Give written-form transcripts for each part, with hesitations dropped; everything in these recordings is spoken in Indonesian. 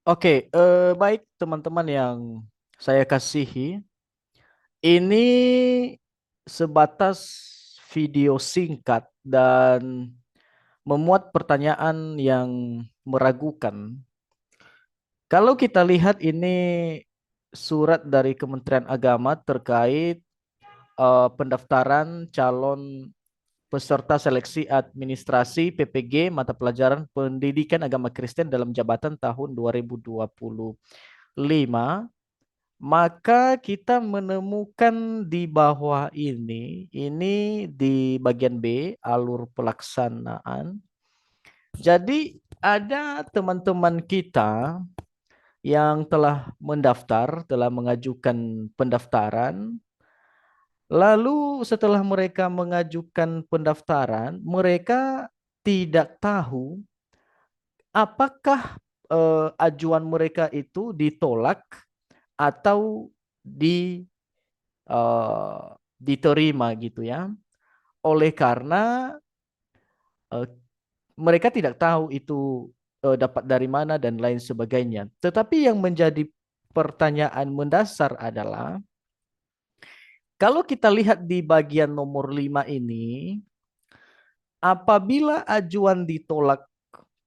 Oke, baik teman-teman yang saya kasihi, ini sebatas video singkat dan memuat pertanyaan yang meragukan. Kalau kita lihat ini surat dari Kementerian Agama terkait pendaftaran calon peserta seleksi administrasi PPG mata pelajaran Pendidikan Agama Kristen dalam jabatan tahun 2025. Maka kita menemukan di bawah ini di bagian B, alur pelaksanaan. Jadi ada teman-teman kita yang telah mendaftar, telah mengajukan pendaftaran. Lalu setelah mereka mengajukan pendaftaran, mereka tidak tahu apakah ajuan mereka itu ditolak atau di eh, diterima gitu ya. Oleh karena eh, mereka tidak tahu itu dapat dari mana dan lain sebagainya. Tetapi yang menjadi pertanyaan mendasar adalah kalau kita lihat di bagian nomor 5 ini, apabila ajuan ditolak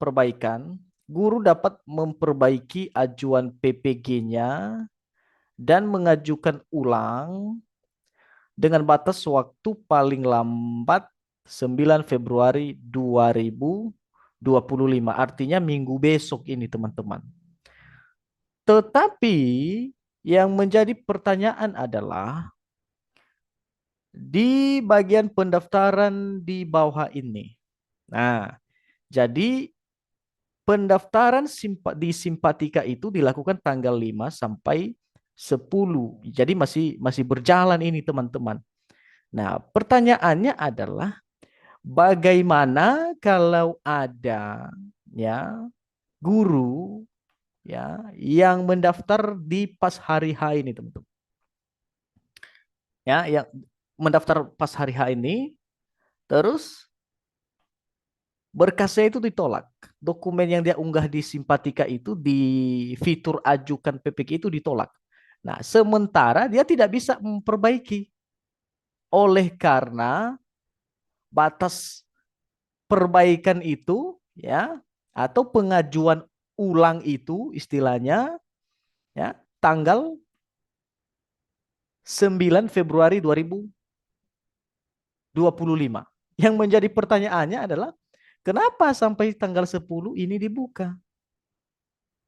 perbaikan, guru dapat memperbaiki ajuan PPG-nya dan mengajukan ulang dengan batas waktu paling lambat 9 Februari 2025. Artinya minggu besok ini teman-teman. Tetapi yang menjadi pertanyaan adalah di bagian pendaftaran di bawah ini. Nah, jadi pendaftaran di Simpatika itu dilakukan tanggal 5 sampai 10. Jadi masih masih berjalan ini teman-teman. Nah, pertanyaannya adalah bagaimana kalau ada ya guru ya yang mendaftar di pas hari H ini teman-teman. Ya, yang mendaftar pas hari H ini terus berkasnya itu ditolak. Dokumen yang dia unggah di Simpatika itu di fitur ajukan PPG itu ditolak. Nah, sementara dia tidak bisa memperbaiki oleh karena batas perbaikan itu ya atau pengajuan ulang itu istilahnya ya tanggal 9 Februari 2025. Yang menjadi pertanyaannya adalah kenapa sampai tanggal 10 ini dibuka?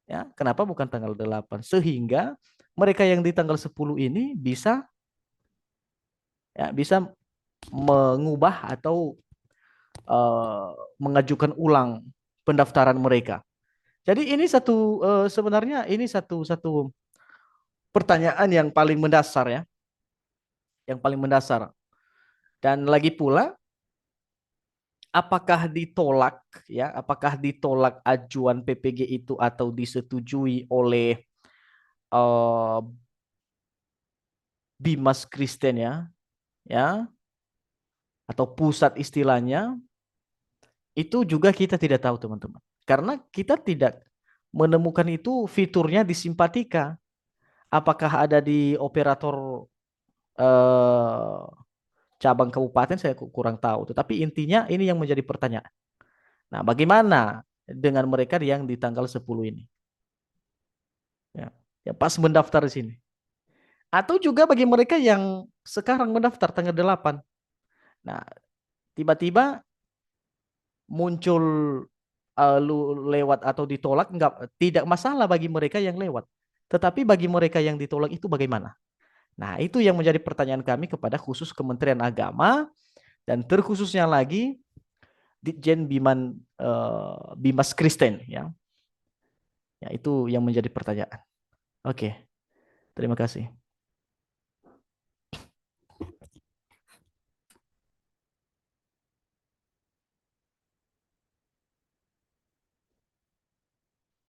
Ya, kenapa bukan tanggal 8? Sehingga mereka yang di tanggal 10 ini bisa mengubah atau eh, mengajukan ulang pendaftaran mereka. Jadi ini sebenarnya ini satu satu pertanyaan yang paling mendasar ya, yang paling mendasar. Dan lagi pula, apakah ditolak ya, apakah ditolak ajuan PPG itu atau disetujui oleh eh, Bimas Kristen ya, atau pusat istilahnya, itu juga kita tidak tahu teman-teman. Karena kita tidak menemukan itu fiturnya di Simpatika. Apakah ada di operator eh, cabang kabupaten saya kurang tahu. Tetapi intinya ini yang menjadi pertanyaan. Nah, bagaimana dengan mereka yang di tanggal 10 ini? Ya, ya pas mendaftar di sini. Atau juga bagi mereka yang sekarang mendaftar tanggal 8. Nah, tiba-tiba muncul lewat atau ditolak tidak masalah bagi mereka yang lewat. Tetapi bagi mereka yang ditolak itu bagaimana? Nah, itu yang menjadi pertanyaan kami kepada khusus Kementerian Agama dan terkhususnya lagi Ditjen Bimas Kristen ya. Ya, itu yang menjadi pertanyaan. Oke, terima kasih.